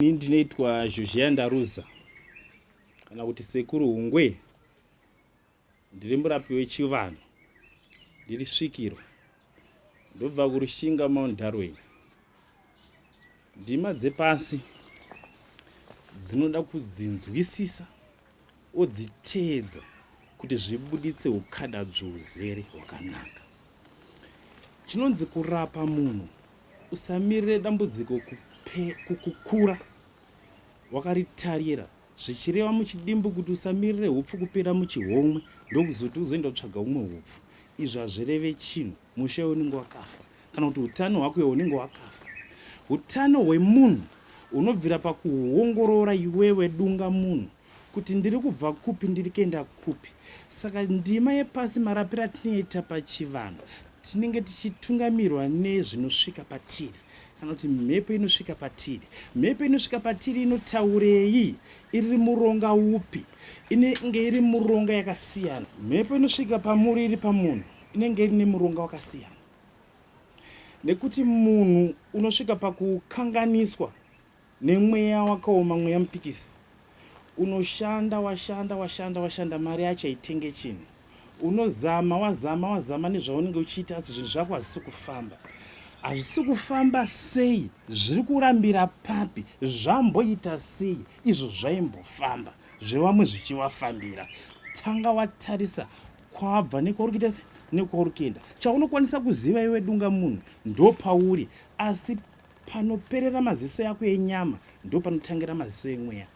Ndinoitwa Zhuzhiandaruza kana kuti Sekuru Hungwe. Ndiri murapi wechivanhu. Ndiri Svikiro. Ndobva kurushinga Mount Darwin. Ndima dzepasi dzinoda kudzinzwisisa wodziteedza kuti zvibuditse ukadadzvuzere hwakanaka. Chinonzi kurapa munhu usamirire dambudziko kukura wakaritarira zvichireva muchidimbu kuti usamirire hupfu kupera muchihomwe ndokuzoti uzoenda kutsvaga umwe hupfu. Izvi hazvireve chinhu. Mushe unenge wakafa kana kuti utano hwako unenge wakafa. Utano hwemunhu unobvira pakuongorora iwewe dunga munhu kuti ndiri kubva kupi ndiri kuenda kupi. Saka ndima yepasi marapiro atinoita pachivanhu tinenge tichitungamirwa nezvinosvika patiri kana kuti mhepo inosvika patiri. Mhepo inosvika patiri inotaurei? Iri muronga upi? Inenge iri muronga yakasiyana. Mhepo inosvika pamuri iri pamunhu inenge iri nemuronga wakasiyana. Nekuti munhu unosvika pakukanganiswa nemweya wakaoma, mweya mupikisi. Unoshanda washanda mari yacho haitenge chinhu. Unozama wazama nezvaunenge uchiita asi zvinhu zvako hazvisi kufamba. Hazvisi kufamba sei? Zviri kurambira papi? Zvamboita sei? Izvo zvaimbofamba zvevamwe zvichivafambira. Tanga watarisa kwabva nekwauri kuita sei nekwauri kuenda. Chaunokwanisa kuziva iwe dunga munhu ndopauri, asi panoperera maziso yako enyama ndo panotangira maziso emweya.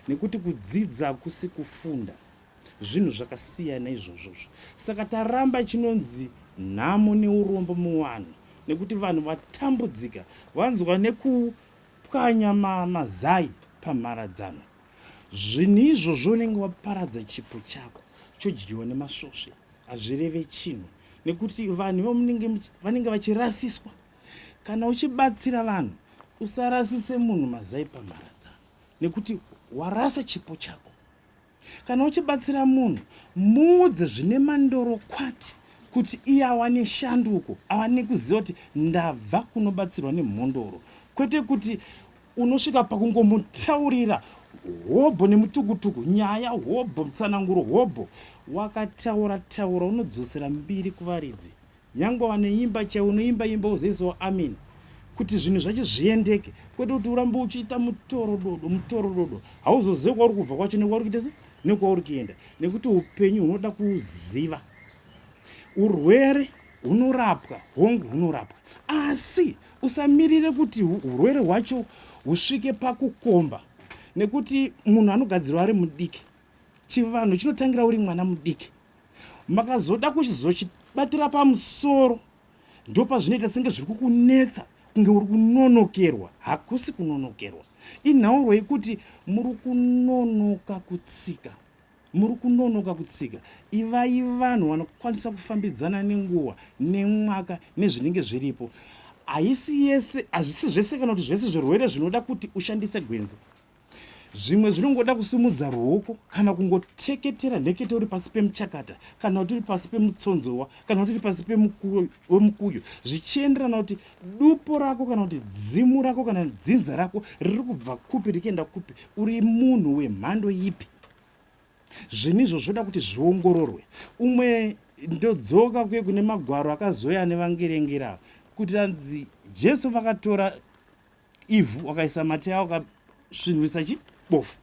Nekuti kudzidza kusi kufunda. Zvinhu zvakasiyana izvozvozvo. Saka taramba chinonzi nhamo neurombo muvanhu. Nekuti vanhu vatambudzika vanzwa nekupwanya mazai pamharadzano. Zvinhu izvozvo unenge waparadza chipo chako chodyiwa nemasvosve. Hazvireve chinhu. Nekuti vanhu vanenge vachirasiswa. Kana uchibatsira vanhu usarasise munhu mazai pamharadzano. Nekuti warasa chipo chako. Kana uchibatsira munhu muudze zvine mandorokwati kuti iye awane shanduko, awane kuziva kuti ndabva kunobatsirwa nemhondoro. Kwete kuti unosvika pakungomutaurira hobho nemutukutuku, nyaya hobho, mutsananguro hobho. Wakataura unodzosera mbiri kuvaridzi. Nyangwe vanoimba chaunoimba imba uzoisawo amen. Kuti zvinhu zvacho zviendeke. Kwete kuti urambe uchiita mutoro dodo. Hauzozivi kwauri kubva kwacho nekwauri kuita sei nekwauri kuenda. Nekuti upenyu hunoda kuziva. Urwere hunorapwa, hongu hunorapwa. Asi usamirire kuti urwere hwacho husvike pakukomba. Nekuti munhu anogadzirwa ari mudiki. Chivanhu chinotangira uri mwana mudiki. Makazoda kuchizochibatira pamusoro ndopa zvinoita senge zviri kukunetsa kunge uri kunonokerwa. Hakusi kunonokerwa. Inhauro yekuti muri kunonoka kutsika. Ivai vanhu vanokwanisa kufambidzana nenguva, nemwaka, nezvinenge zviripo. Hazvisi zvese kana kuti zvese zvirwere zvinoda kuti ushandise gwenzi. Zvimwe zvinongoda kusumudza ruoko kana kungoteketera nhekete uri pasi pemuchakata, kana kuti uri pasi pemutsonzowa, kana kuti uri pasi pemukuyo. Zvichienderana kuti dupo rako kana kuti dzimu rako kana dzinza rako riri kubva kupi richienda kupi. Uri munhu wemhando ipi? Zvinhu izvo zvoda kuti zviongororwe. Umwe ndodzoka kuye kune magwaro akazoya nevangerengera kuti anzi Jesu vakatora ivhu wakaisa mate avo wakasvinwisa chibofu.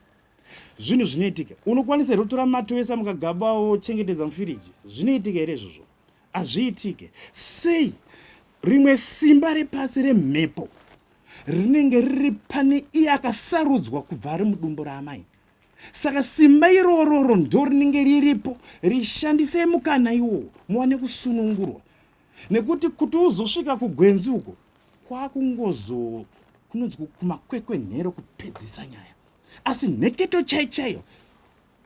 Zvinhu zvinoitika. Unokwanisa kutora mate wese mukagaba wochengetedza mufiriji. Zvinoitika here izvozvo? Hazviitike. Sei rimwe simba repasi remhepo rinenge riri pane iye akasarudzwa kubva ari mudumbu raamai. Saka simba irororo ndo rinenge riripo, rishandise mukana iwowo muwane kusunungurwa. Nekuti kuti uzosvika kugwenzi uko kunonzi kumakwekwe nhero kupedzisa nyaya. Asi nheketo chaichayo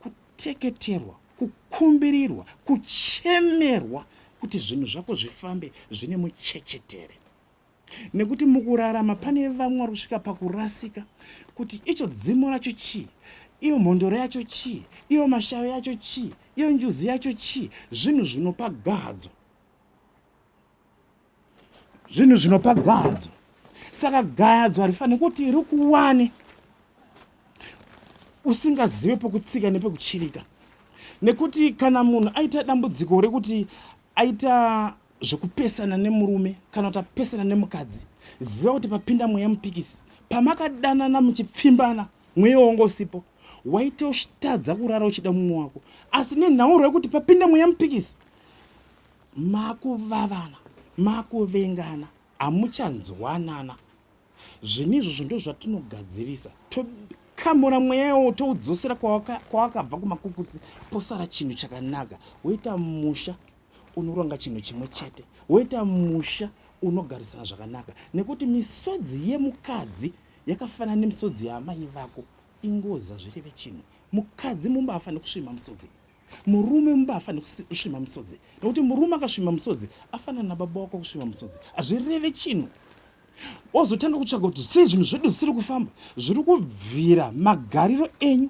kuteketerwa, kukumbirirwa, kuchemerwa kuti zvinhu zvako zvifambe zvine muchechetere. Nekuti mukurarama pane vamwe vari kusvika pakurasika kuti icho dzimo racho chii, iyo mhondoro yacho chii, iyo mashayo yacho chii, iyo njuzi yacho chii. Zvinhu zvinopa gadzo. Saka gayadzwa rifanira kuti rikuwane usingazive pekutsika nepekuchirika. Nekuti kana munhu aita dambudziko rekuti aita zvekupesana nemurume kana kuti apesana nemukadzi, ziva kuti papinda mweya mupikisi, pamakadanana muchipfimbana mweya wanga usipo, waita uchitadza kurara uchida mumwe wako. Asi nenhau rekuti papinda mweya mupikisi, makuvavana, makuvengana, hamuchanzwanana. Zvinizvo ndo zvatinogadzirisa. Tokamura mweya wo toudzosera kwawakabva kumakukutsi, posara chinhu chakanaka. Woita musha unoronga chinhu chimwe chete, woita musha unogarisana zvakanaka. Nekuti misodzi yemukadzi yakafanana nemisodzi yamai vako, ingoza zvireve chinhu. Mukadzi mumbafanira kusvima misodzi, murume mumbafanira kusvima misodzi. Nekuti murume akasvima misodzi afanana nababa wako kusvima misodzi, hazvireve chinhu. Ozotanga kutsvaga kuti sei zvinhu zvedu zvisiri kufamba, zviri kubvira magariro enyu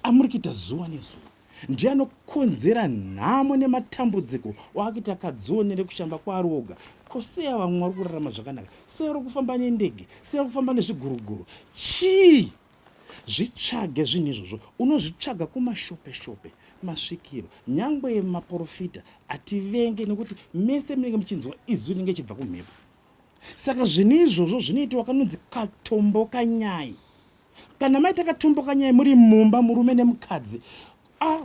amuri kuita zuva nezuva. Ndiye anokonzera nhamo nematambudziko wakuita akadzionere kushamba kwaari oga. Ko sei vamwe vari kurarama zvakanaka? Sei vari kufamba nendege? Sei vari kufamba nezviguruguru? Chii? Zvitsvage zvinhu izvozvo. Unozvitsvaga kumashope-shope, masvikiro, nyangwe maprofita. Hativenge nekuti mese munenge muchinzwa izwi rinenge chibva kumhepo. Saka zvinhu izvozvo zvinoitwa kanonzi katomboka nyai. Kana maita katomboka nyai muri mumba, murume nemukadzi,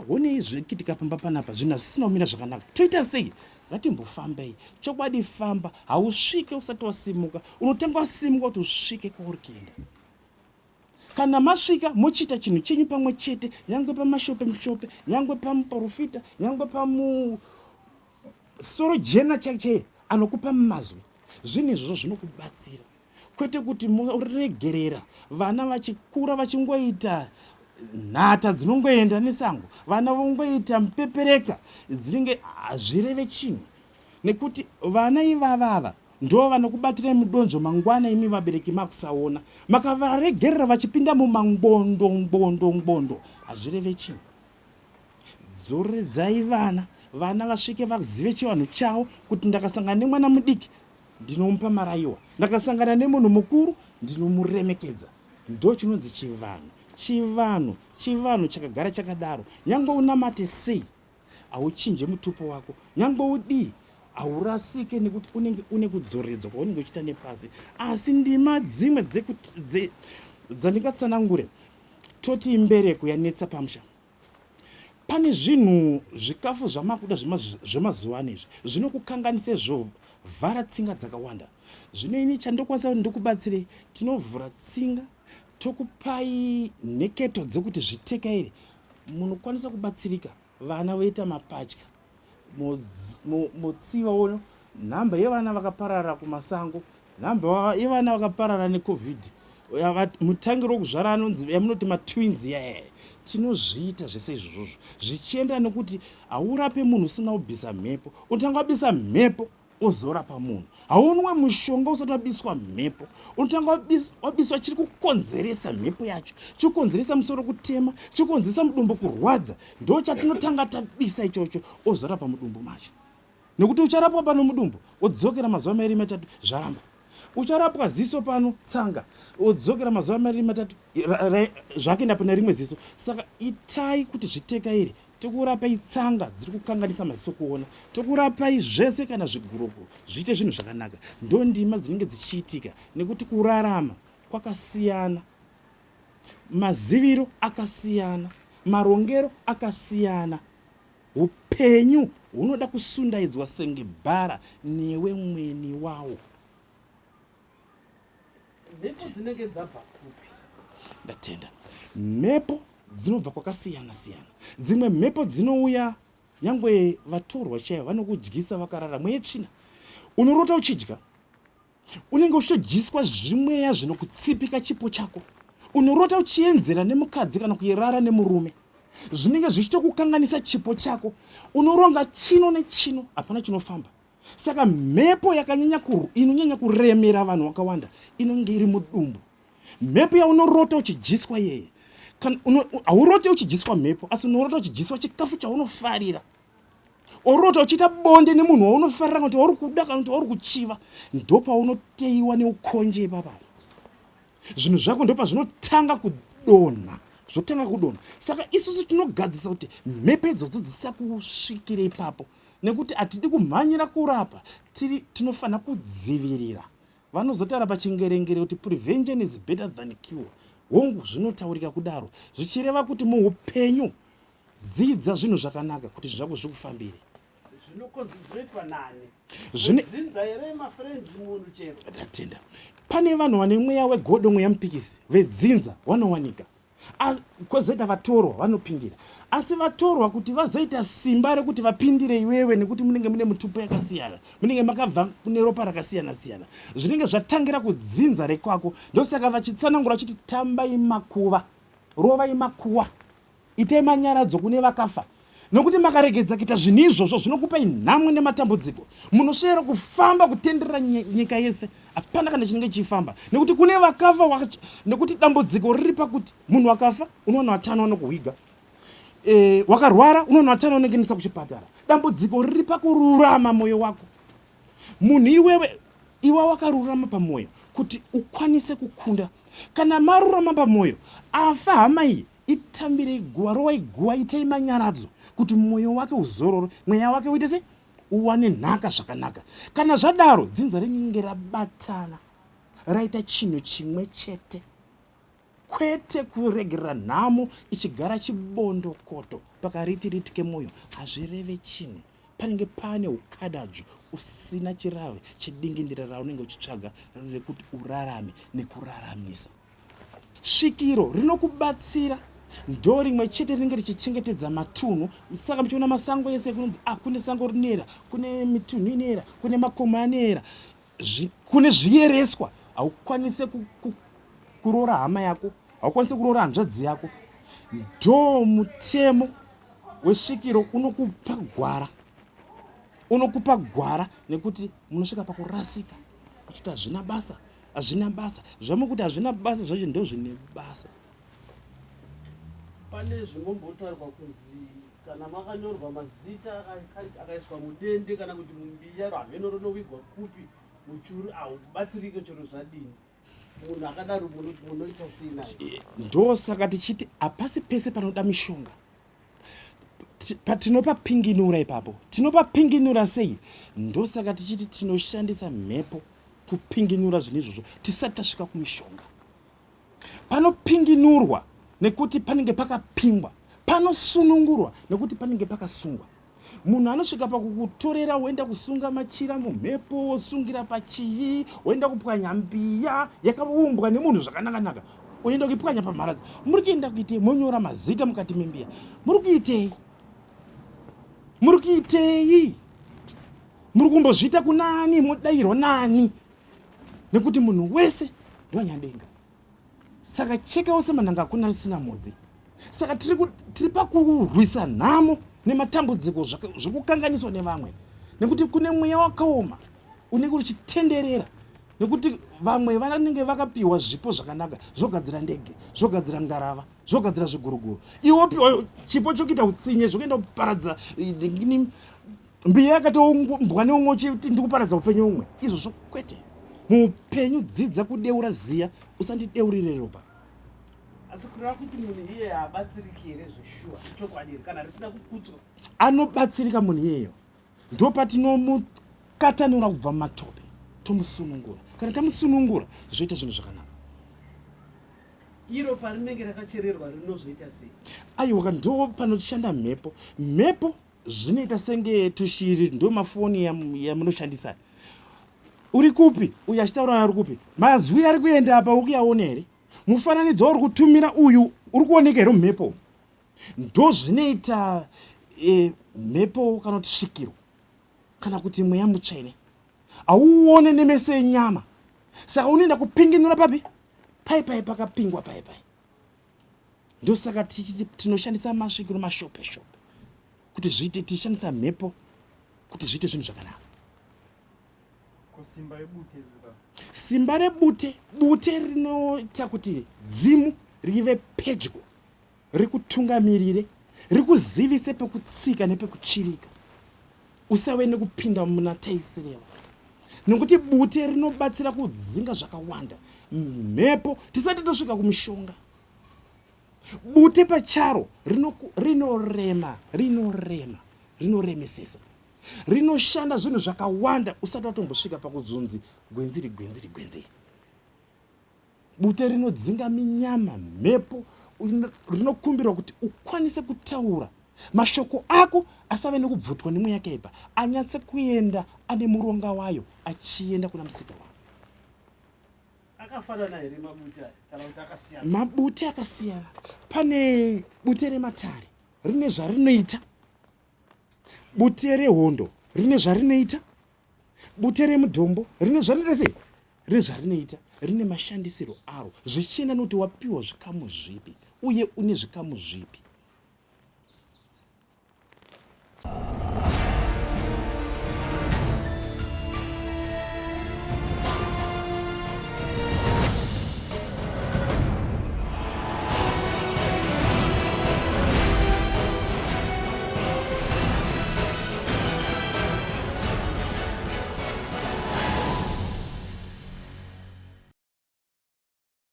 honei zvikitika pamba panapa, zvinhu hazvisina kumira zvakanaka. Toita sei? Ngatimbofambei. Chokwadi famba, hausvike usati wasimuka. Unotanga wasimuka kuti usvike kwauri kuenda. Kana masvika mochita chinhu chenyu pamwe chete, nyangwe pamashope-shope, nyangwe pamuprofita, nyangwe pamusoro jena chake anokupa mazwi. Zvinhu izvozvo zvinokubatsira. Kwete kuti muregerera vana vachikura vachingoita nhata dzinongoenda nesango, vana vongoita mupepereka dzinenge hazvireve chinhu. Nekuti vana ivavava ndo vanokubatira mudonzvo mangwana imi vabereki makusaona. Makavaregerera vachipinda mumangbondo, hazvireve chinhu. Dzoredzai vana vasvike vazive chivanhu chavo, kuti ndakasangana nemwana mudiki ndinomupa marayiwa, ndakasangana nemunhu mukuru ndinomuremekedza. Ndo chinonzi chivanhu. Chivanhu chakagara chakadaro. Nyangwe unamate sei, hauchinje mutupo wako. Nyangwe udii, haurasike nekuti unenge une kudzoredzwa kwaunenge uchita nepasi. Asi ndima dzimwe dzandingatsanangure, toti imbereko yanetsa pamusha. Pane zvinhu zvikafu zvamakuda zvemazuva anezvi zvinokukanganise zvo. Vhara tsinga dzakawanda. Zvino ini chandokwanisa kuti ndikubatsire, tinovhura tsinga, tokupai nheketo dzekuti zvitekaire. Munokwanisa kubatsirika. Vana voita mapatya. Motsiva ono, nhamba yevana vakaparara kumasango, nhamba yevana vakaparara neCovid. Mutangiro wokuzvara anonzi yamunoti matwins yaya. Tinozviita zvese izvozvo. Zvichienda nekuti haurape munhu usina kubvisa mhepo. Unotanga wabvisa mhepo ozorapa munhu. Haunwe mushonga usati wabviswa mhepo. Unotanga wabviswa chiri kukonzeresa mhepo yacho, chiri kukonzeresa musoro kutema, chiri kukonzeresa mudumbu kurwadza. Ndo chatinotanga tabvisa ichocho ozorapa mudumbu macho. Nekuti ucharapwa pano mudumbu, wodzokera mazuva 2-3 zvaramba. Ucharapwa ziso pano tsanga, wodzokera mazuva 2-3 zvakaenda pane rimwe ziso. Saka itai kuti zvitekaire. Tokurapai tsanga dziri kukanganisa maziso kuona, tokurapai zvese kana zviguruguru zviite zvinhu zvakanaka. Ndo ndima dzinenge dzichiitika, nekuti kurarama kwakasiyana, maziviro akasiyana, marongero akasiyana. Upenyu hunoda kusundaidzwa senge bhara newe mweni wawo. Mhepo dzinenge dzabva kupi? Ndatenda. Mhepo dzinobva kwakasiyana siyana. Dzimwe mhepo dzinouya nyangwe vatorwa chaivo vanokudyisa vakarara mwetsvina. Unorota uchidya, unenge uchidyiswa zvimweya zvinokutsipika chipo chako. Unorota uchienzera nemukadzi kana kuirara nemurume, zvinenge zvichitokukanganisa chipo chako. Unoronga chino nechino, hapana chinofamba. Saka mhepo inonyanya kuremera vanhu vakawanda inonge iri mudumbu. Mhepo yaunorota uchidyiswa yeye, hauroti uchidyiswa mhepo, asi unorota uchidyiswa chikafu chaunofarira. orota uchiita bonde nemunhu waunofarira kuti wauri kuda kana kuti wauri kuchiva, ndopaunoteyiwa neukonje ipapapo. Zvinhu zvako ndopazvinotanga kudonha, zvotanga kudonha. Saka isusu tinogadzisa kuti mhepo idzodzo dzisakusvikira ipapo, nekuti hatidi kumhanyira kurapa, tinofanira kudzivirira. Vanozotaura pachingerengere kuti prevention is better than cure. Hongu zvinotaurika kudaro, zvichireva kuti muupenyu dzidza zvinhu zvakanaka kuti zvako zvikufambire. Zvinoitwa nani? Zvine Dzinza here mafriends munhu chero. ndatenda. Pane vanhu vane mweya wegodo, mweya mupikisi, vedzinza vanowanika. Kwozoita vatorwa vanopindira. Asi vatorwa kuti vazoita simba rekuti vapindire iwewe, nekuti munenge mune mutupo yakasiyana, munenge makabva kune ropa rakasiyana-siyana, zvinenge zvatangira kudzinza rekwako. Ndosaka vachitsanangura chiti tambai makuva, rovai makuva, itai manyaradzo kune vakafa. Nokuti makaregedza kuita zvinhu izvozvo zvinokupai nhamo nematambudziko, munoshayira kufamba kutenderera nyika yese, hapana kana chinenge chifamba. Nekuti kune vakafa, nekuti dambudziko riri pakuti munhu wakafa unowana watano wanokuhwiga, wakarwara unowana watano wanokuendesa kuchipatara. Dambudziko riri pakururama moyo wako. Munhu iwe wakarurama pamwoyo kuti ukwanise kukunda. Kana marurama pamwoyo, afa hama iyi itambire guwa, rovai guwa, itai manyaradzo kuti mwoyo wake uzororo, mweya wake uite se uwane nhaka zvakanaka. Kana zvadaro, dzinza rinenge rabatana, raita chinhu chimwe chete, kwete kuregera nhamo ichigara chibondokoto pakariti ritike mwoyo. Hazvireve chinhu, panenge pane ukadadzvo usina chirave chedingindira raunenge uchitsvaga rekuti urarame nekuraramisa. Svikiro rinokubatsira, ndo rimwe chete rinenge richichengetedza matunhu. Saka muchiona masango yese kunonzi kune sango rinoera, kune mitunhu inoera, kune makomo anoera, kune zviyereswa. Haukwanise kuroora hama yako, haukwanise kuroora hanzvadzi yako. Ndo mutemo wesvikiro unokupa gwara, nekuti munosvika pakurasika uchiti hazvina basa, zvamukuti hazvina basa zvacho ndo zvine basa. Pane zvingombotaurwa kunzi kana makanyorwa mazita akaiswa mudende kana kuti mumbiya, havheno rinowigwa kupi muchuru, haubatsirike chero zvadini. Munhu akadaro munoita sei naye? Ndo saka tichiti hapasi pese panoda mishonga. Tinopapinginura ipapo. Tinopapinginura sei? Ndo saka tichiti tinoshandisa mhepo kupinginura zvinhu izvozvo tisati tasvika kumishonga. Panopinginurwa nekuti panenge pakapingwa, panosunungurwa nekuti panenge pakasungwa. Munhu anosvika pakukutorera woenda kusunga machira mumhepo, wosungira pachii, woenda kupwanya mbiya yakaumbwa nemunhu zvakanaka-naka, woenda kuipwanya pamharadzi. Muri kuenda kuitei? Monyora mazita mukati membiya. Muri kuitei? Muri kumbozviita kunani? Modayirwa nani? Nekuti munhu wese ndonyandenga. Saka chekawo semanhanga hakuna risina mhodzi. Saka tiri pakurwisa nhamo nematambudziko zvokukanganiswa nevamwe, nekuti kune mweya wakaoma unenge uchitenderera, nekuti vamwe vanenge vakapiwa zvipo zvakanaka, zvogadzira ndege, zvogadzira ngarava, zvogadzira zviguruguru. Iwe wapiwa chipo chokuita utsinye, zvokuenda kuparadza mbiya yakatoumbwa neumwe uchiti ndikuparadza upenyu umwe. Izvozvo kwete. Muupenyu dzidza kudeura ziya, usandideurire ropa. Asi kureva kuti munhu iye haabatsiriki here zveshuwa chokwadi kana risina kukudzwa? Anobatsirika munhu iyeyo. Ndo patinomukatanura kubva mumatope tomusunungura. Kana tamusunungura zvoita zvinhu zvakanaka. Iro parinenge rakachererwa rinozoita sei? Aiwa, ndo panoshanda mhepo. Mhepo zvinoita senge tushiri, ndo mafoni yamunoshandisa. Uri kupi? Uyu achitaura ari kupi? Mazwi ari kuenda apa ukuyaona here? Mufananidzo uri kutumira uyu uri kuoneka here mumhepo? Ndo zvinoita mhepo kana kuti svikiro, kana kuti mweya mutsvene. Hauone nemeso enyama. Saka unoenda kupinginura papi? Pai pakapingwa pai. Ndo saka tinoshandisa masvikiro mashope kuti zviite, tishandisa mhepo kuti zviite zvinhu zvakanaka. Simba rebute rinoita kuti dzimu rive pedyo, rikutungamirire, rikuzivise pekutsika nepekuchirika. usave nekupinda muna taisireva, nokuti bute rinobatsira kudzinga zvakawanda mhepo tisati tosvika kumishonga. Bute pacharo rinoremesesa, rinoshanda zvinhu zvakawanda usati watombosvika pakudzunzi gwenziri. Bute rinodzinga minyama, mhepo, rinokumbirwa kuti ukwanise kutaura mashoko ako asave nekubvutwa nemweya yakaipa, anyatse kuenda ane muronga wayo achienda kuna musika wavo. Akafanana here mabute aya kana kuti akasiyana? Mabute akasiyana. Pane bute rematare rine zvarinoita, bute rehondo rine zvarinoita, bute remudhombo rine zvarinoita, rine mashandisiro aro zvichienda nokuti wapiwa zvikamu zvipi uye une zvikamu zvipi.